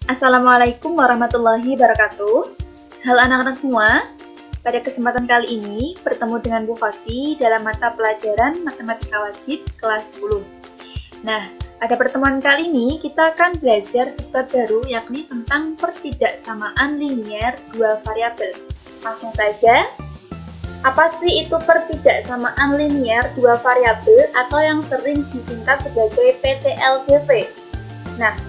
Assalamualaikum warahmatullahi wabarakatuh. Halo anak-anak semua, pada kesempatan kali ini bertemu dengan Bu Khosi dalam mata pelajaran Matematika Wajib kelas 10. Nah, pada pertemuan kali ini kita akan belajar subbab baru yakni tentang pertidaksamaan linier dua variabel. Langsung saja, apa sih itu pertidaksamaan linier dua variabel atau yang sering disingkat sebagai PTLDV? Nah,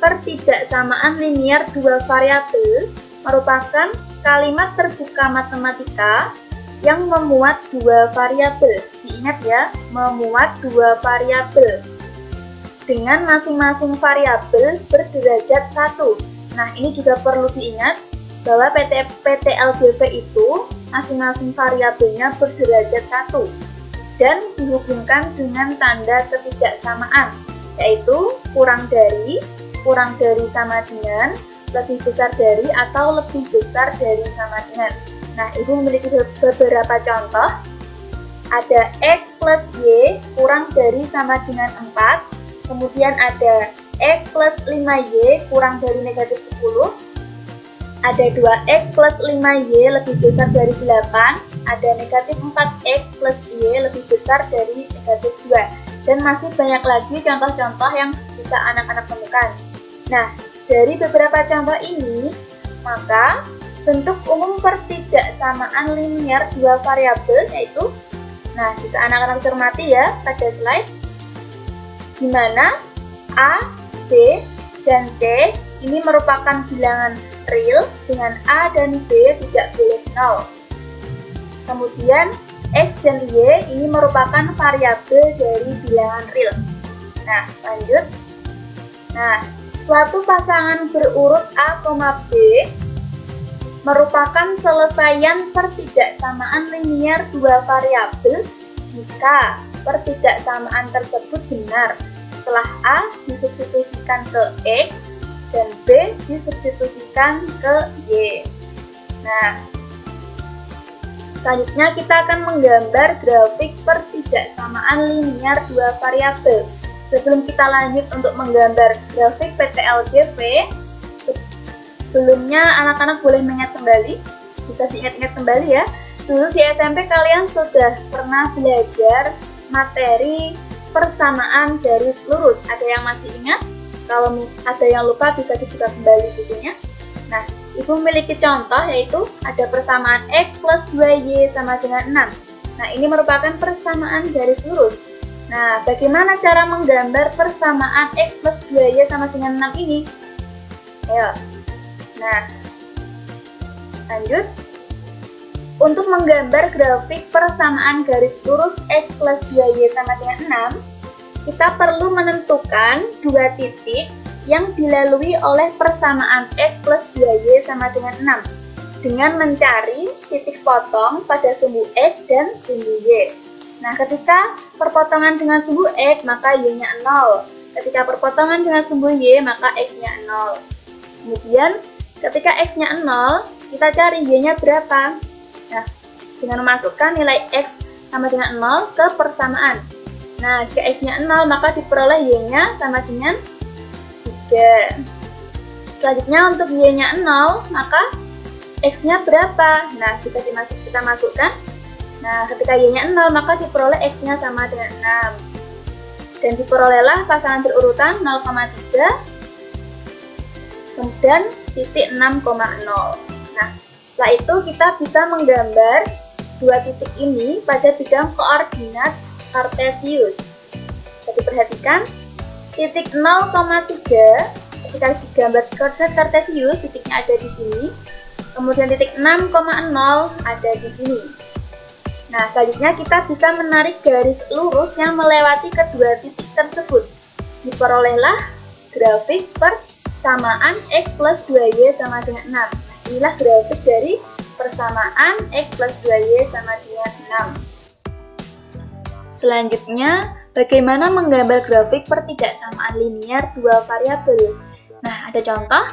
pertidaksamaan linier dua variabel merupakan kalimat terbuka matematika yang memuat dua variabel. Diingat ya, memuat dua variabel dengan masing-masing variabel berderajat 1. Nah, ini juga perlu diingat bahwa PTLDV itu masing-masing variabelnya berderajat 1 dan dihubungkan dengan tanda ketidaksamaan, yaitu kurang dari sama dengan, lebih besar dari, atau lebih besar dari sama dengan. Nah, Ibu memiliki beberapa contoh. Ada X plus Y kurang dari sama dengan 4. Kemudian ada X plus 5Y kurang dari negatif 10. Ada 2X plus 5Y lebih besar dari 8. Ada negatif 4X plus Y lebih besar dari negatif 2. Dan masih banyak lagi contoh-contoh yang bisa anak-anak temukan. Nah, dari beberapa contoh ini, maka bentuk umum pertidaksamaan linier dua variabel yaitu, nah bisa anak-anak cermati ya pada slide, di mana A, B, dan C ini merupakan bilangan real dengan A dan B tidak boleh 0. Kemudian X dan Y ini merupakan variabel dari bilangan real. Nah, lanjut. Nah, suatu pasangan berurut A, B merupakan selesaian pertidaksamaan linier dua variabel jika pertidaksamaan tersebut benar setelah A disubstitusikan ke X dan B disubstitusikan ke Y. Nah, selanjutnya kita akan menggambar grafik pertidaksamaan linier dua variabel. Sebelum kita lanjut untuk menggambar grafik PTLDV, sebelumnya anak-anak boleh mengingat kembali, bisa diingat-ingat kembali ya. Dulu di SMP kalian sudah pernah belajar materi persamaan garis lurus. Ada yang masih ingat? Kalau ada yang lupa bisa dibuka kembali bukunya. Nah, Ibu memiliki contoh yaitu ada persamaan X plus 2Y sama dengan 6. Nah, ini merupakan persamaan garis lurus. Nah, bagaimana cara menggambar persamaan X plus 2Y sama dengan 6 ini? Ayo. Nah, lanjut. Untuk menggambar grafik persamaan garis lurus X plus 2Y sama dengan 6, kita perlu menentukan dua titik yang dilalui oleh persamaan X plus 2Y sama dengan 6 dengan mencari titik potong pada sumbu X dan sumbu Y. Nah, ketika perpotongan dengan sumbu X, maka Y-nya 0. Ketika perpotongan dengan sumbu Y, maka X-nya 0. Kemudian, ketika X-nya 0, kita cari Y-nya berapa. Nah, dengan memasukkan nilai X sama dengan 0 ke persamaan. Nah, jika X-nya 0, maka diperoleh Y-nya sama dengan 3. Selanjutnya, untuk Y-nya 0, maka X-nya berapa? Nah, bisa kita masukkan. Nah, ketika Y-nya 0, maka diperoleh X-nya sama dengan 6. Dan diperolehlah pasangan berurutan 0,3, kemudian titik 6,0. Nah, setelah itu kita bisa menggambar dua titik ini pada bidang koordinat kartesius. Jadi perhatikan, titik 0,3 ketika digambar koordinat kartesius, titiknya ada di sini. Kemudian titik 6,0 ada di sini. Nah, selanjutnya kita bisa menarik garis lurus yang melewati kedua titik tersebut. Diperolehlah grafik persamaan X plus 2Y sama dengan 6. Inilah grafik dari persamaan X plus 2Y sama dengan 6. Selanjutnya, bagaimana menggambar grafik pertidaksamaan linier dua variabel? Nah, ada contoh.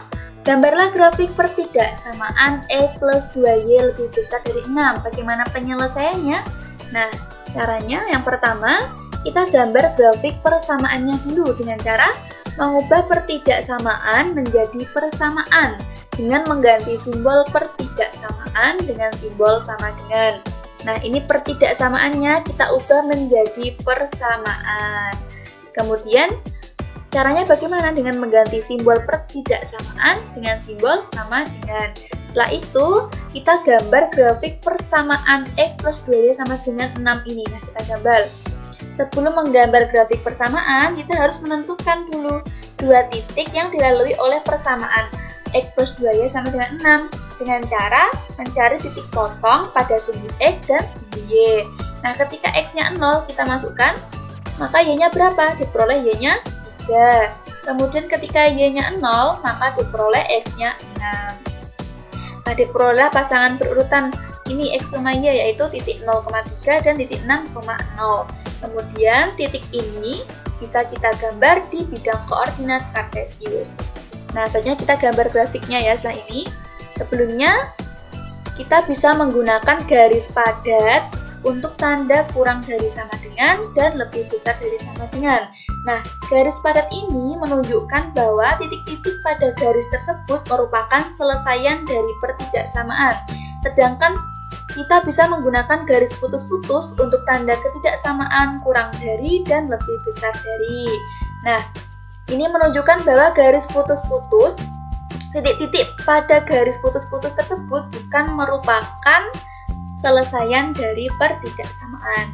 Gambarlah grafik pertidaksamaan X plus 2Y lebih besar dari 6. Bagaimana penyelesaiannya? Nah, caranya yang pertama, kita gambar grafik persamaannya dulu dengan cara mengubah pertidaksamaan menjadi persamaan dengan mengganti simbol pertidaksamaan dengan simbol sama dengan. Nah, ini pertidaksamaannya kita ubah menjadi persamaan. Kemudian, caranya bagaimana? Dengan mengganti simbol pertidaksamaan dengan simbol sama dengan. Setelah itu, kita gambar grafik persamaan X plus 2Y sama dengan 6 ini. Nah, kita gambar. Sebelum menggambar grafik persamaan, kita harus menentukan dulu dua titik yang dilalui oleh persamaan X plus 2Y sama dengan 6 dengan cara mencari titik potong pada sumbu X dan sumbu Y. Nah, ketika X-nya 0 kita masukkan, maka Y-nya berapa? Diperoleh Y-nya 3. Kemudian ketika Y-nya 0, maka diperoleh X-nya 6. Nah, diperoleh pasangan berurutan ini X, Y, yaitu titik 0,3 dan titik 6,0. Kemudian titik ini bisa kita gambar di bidang koordinat kartesius. Nah, selanjutnya kita gambar grafiknya ya setelah ini. Sebelumnya, kita bisa menggunakan garis padat untuk tanda kurang dari sama dengan dan lebih besar dari sama dengan. Nah, garis padat ini menunjukkan bahwa titik-titik pada garis tersebut merupakan selesaian dari pertidaksamaan. Sedangkan kita bisa menggunakan garis putus-putus untuk tanda ketidaksamaan kurang dari dan lebih besar dari. Nah, ini menunjukkan bahwa garis putus-putus, titik-titik pada garis putus-putus tersebut bukan merupakan selesaian dari pertidaksamaan.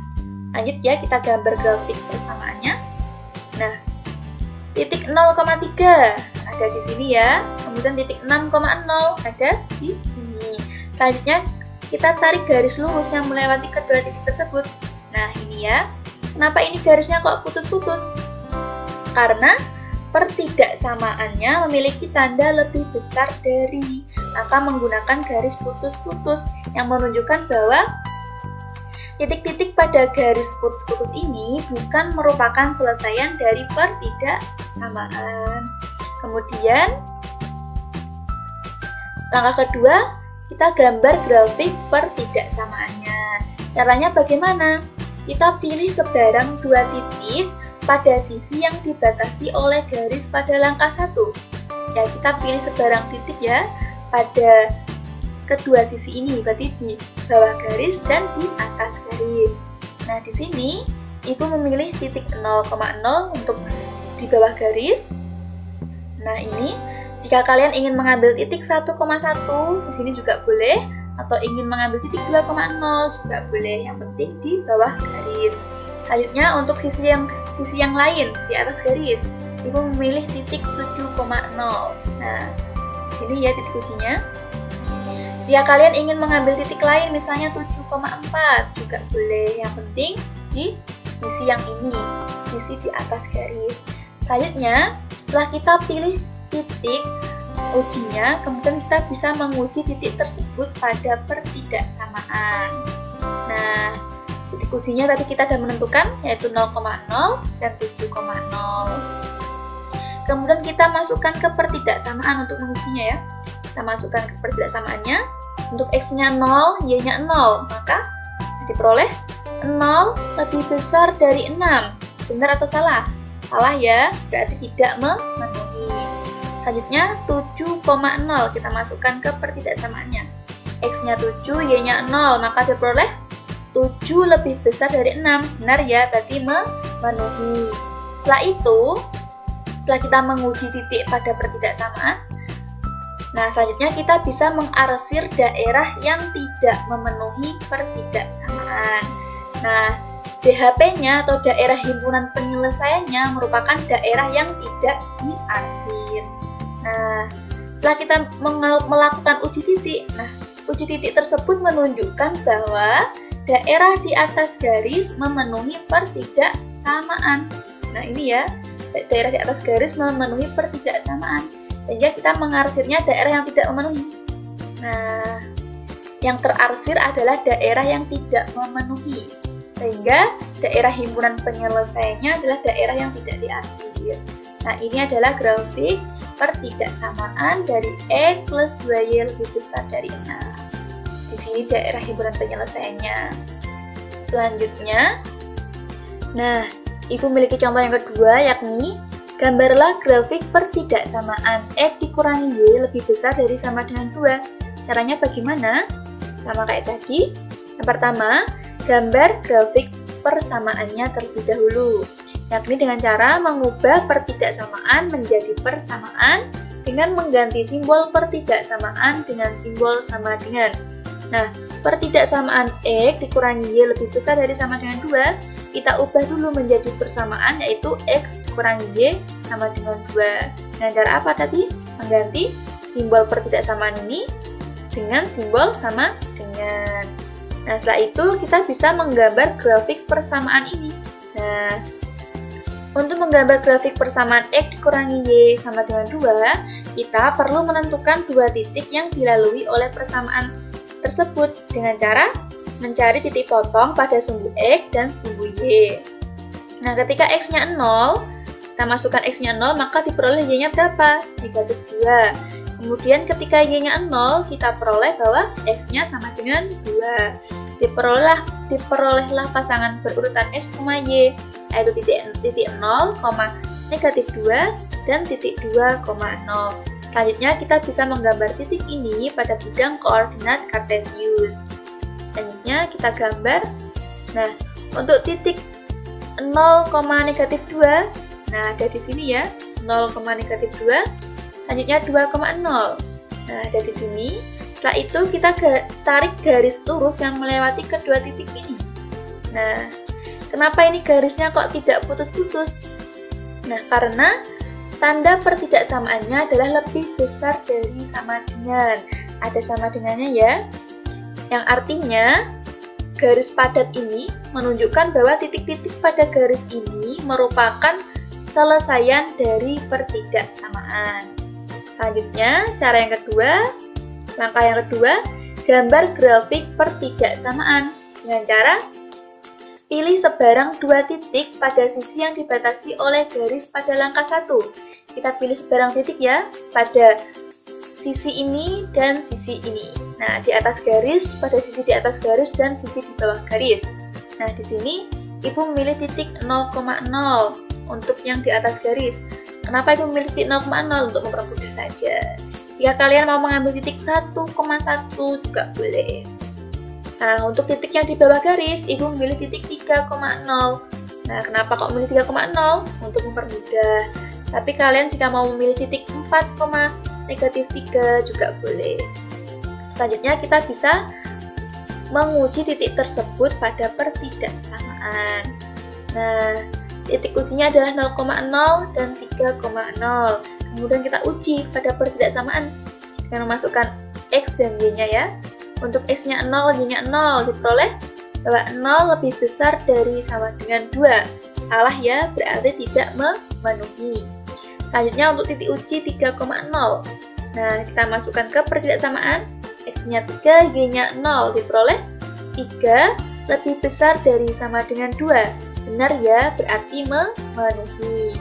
Lanjut ya, kita gambar grafik persamaannya. Nah, titik 0,3 ada di sini ya. Kemudian titik 6,0 ada di sini. Selanjutnya, kita tarik garis lurus yang melewati kedua titik tersebut. Nah, ini ya. Kenapa ini garisnya kok putus-putus? Karena pertidaksamaannya memiliki tanda lebih besar dari, maka menggunakan garis putus-putus yang menunjukkan bahwa titik-titik pada garis putus-putus ini bukan merupakan selesaian dari pertidaksamaan. Kemudian, langkah kedua, kita gambar grafik pertidaksamaannya. Caranya bagaimana? Kita pilih sebarang dua titik pada sisi yang dibatasi oleh garis pada langkah 1. Ya, kita pilih sebarang titik ya pada kedua sisi ini, berarti di bawah garis dan di atas garis. Nah, di sini Ibu memilih titik 0,0 untuk di bawah garis. Nah, ini jika kalian ingin mengambil titik 1,1, di sini juga boleh, atau ingin mengambil titik 2,0 juga boleh, yang penting di bawah garis. Selanjutnya untuk sisi yang lain di atas garis, Ibu memilih titik 7,0. Nah, di sini ya titik ujinya. Jika kalian ingin mengambil titik lain, misalnya 7,4 juga boleh, yang penting di sisi yang ini, sisi di atas garis. Selanjutnya, setelah kita pilih titik ujinya, kemudian kita bisa menguji titik tersebut pada pertidaksamaan. Nah, titik ujinya tadi kita sudah menentukan, yaitu 0,0 dan 7,0. Kemudian kita masukkan ke pertidaksamaan untuk mengujinya ya. Kita masukkan ke pertidaksamaannya. Untuk X-nya 0, Y-nya 0, maka diperoleh 0 lebih besar dari 6. Benar atau salah? Salah ya, berarti tidak memenuhi. Selanjutnya 7,0 kita masukkan ke pertidaksamaannya. X-nya 7, Y-nya 0, maka diperoleh 7 lebih besar dari 6. Benar ya, berarti memenuhi. Setelah itu, setelah kita menguji titik pada pertidaksamaan, nah selanjutnya kita bisa mengarsir daerah yang tidak memenuhi pertidaksamaan. Nah, DHP-nya atau daerah himpunan penyelesaiannya merupakan daerah yang tidak diarsir. Nah, setelah kita melakukan uji titik, nah uji titik tersebut menunjukkan bahwa daerah di atas garis memenuhi pertidaksamaan. Nah, ini ya, daerah di atas garis memenuhi pertidaksamaan. Sehingga kita mengarsirnya daerah yang tidak memenuhi. Nah, yang terarsir adalah daerah yang tidak memenuhi. Sehingga daerah himpunan penyelesaiannya adalah daerah yang tidak diarsir. Nah, ini adalah grafik pertidaksamaan dari X plus 2Y lebih besar dari 6. Di sini daerah himpunan penyelesaiannya. Selanjutnya, nah, Ibu memiliki contoh yang kedua, yakni Gambarlah grafik pertidaksamaan X dikurangi Y lebih besar dari sama dengan 2. Caranya bagaimana? Sama kayak tadi. Yang pertama, gambar grafik persamaannya terlebih dahulu, yakni dengan cara mengubah pertidaksamaan menjadi persamaan dengan mengganti simbol pertidaksamaan dengan simbol sama dengan. Nah, pertidaksamaan X dikurangi Y lebih besar dari sama dengan 2, kita ubah dulu menjadi persamaan, yaitu X dikurangi Y sama dengan 2. Dengan cara apa tadi? Mengganti simbol pertidaksamaan ini dengan simbol sama dengan. Nah, setelah itu kita bisa menggambar grafik persamaan ini. Nah, untuk menggambar grafik persamaan X dikurangi Y sama dengan 2, kita perlu menentukan 2 titik yang dilalui oleh persamaan tersebut dengan cara mencari titik potong pada sumbu X dan sumbu Y. Nah, ketika X-nya 0, kita masukkan X-nya 0, maka diperoleh Y-nya berapa? Negatif 2. Kemudian ketika Y-nya 0, kita peroleh bahwa X-nya sama dengan 2. Diperolehlah pasangan berurutan X, Y, yaitu titik 0, negatif 2, dan titik 2, 0. Selanjutnya kita bisa menggambar titik ini pada bidang koordinat kartesius. Selanjutnya kita gambar. Nah, untuk titik 0, negatif 2, nah ada di sini ya, 0, negatif 2. Selanjutnya 2,0. Nah, ada di sini. Setelah itu kita tarik garis lurus yang melewati kedua titik ini. Nah, kenapa ini garisnya kok tidak putus-putus? Nah, karena tanda pertidaksamaannya adalah lebih besar dari sama dengan. Ada sama dengannya ya. Yang artinya garis padat ini menunjukkan bahwa titik-titik pada garis ini merupakan selesaian dari pertidaksamaan. Selanjutnya, langkah yang kedua, gambar grafik pertidaksamaan dengan cara pilih sebarang 2 titik pada sisi yang dibatasi oleh garis pada langkah 1. Kita pilih sebarang titik ya, pada sisi ini dan sisi ini. Nah, di atas garis, pada sisi di atas garis dan sisi di bawah garis. Nah, di sini Ibu memilih titik 0,0 untuk yang di atas garis. Kenapa Ibu memilih titik 0,0? Untuk mempermudah saja. Jika kalian mau mengambil titik 1,1 juga boleh. Nah, untuk titik yang di bawah garis, Ibu memilih titik 3,0. Nah, kenapa kok memilih 3,0? Untuk mempermudah. Tapi kalian jika mau memilih titik 4, negatif 3 juga boleh. Selanjutnya kita bisa menguji titik tersebut pada pertidaksamaan. Nah, titik ujinya adalah 0,0 dan 3,0. Kemudian kita uji pada pertidaksamaan dengan memasukkan X dan Y-nya ya. Untuk X-nya 0, Y-nya 0, diperoleh bahwa 0 lebih besar dari sama dengan 2. Salah ya, berarti tidak memenuhi. Selanjutnya untuk titik uji 3,0. Nah, kita masukkan ke pertidaksamaan. X-nya 3, Y-nya 0, diperoleh 3 lebih besar dari sama dengan 2. Benar ya, berarti memenuhi.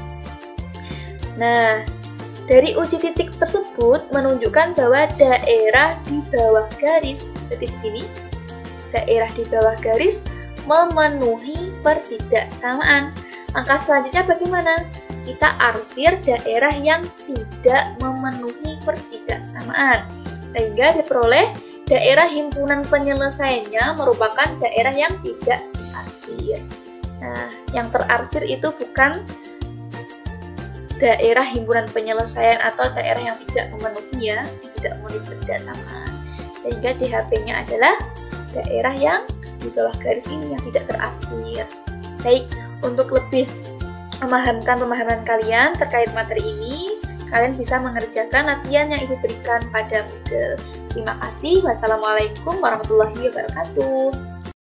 Nah, dari uji titik tersebut menunjukkan bahwa daerah di bawah garis, jadi di sini, daerah di bawah garis memenuhi pertidaksamaan. Langkah selanjutnya bagaimana? Kita arsir daerah yang tidak memenuhi pertidaksamaan, sehingga diperoleh daerah himpunan penyelesaiannya merupakan daerah yang tidak diarsir. Nah, yang terarsir itu bukan daerah himpunan penyelesaian atau daerah yang tidak memenuhi ya, tidak memenuhi pertidaksamaan. Sehingga DHP-nya adalah daerah yang di bawah garis ini yang tidak terarsir. Baik, untuk lebih memahamkan pemahaman kalian terkait materi ini, kalian bisa mengerjakan latihan yang Ibu berikan pada Moodle. Terima kasih. Wassalamualaikum warahmatullahi wabarakatuh.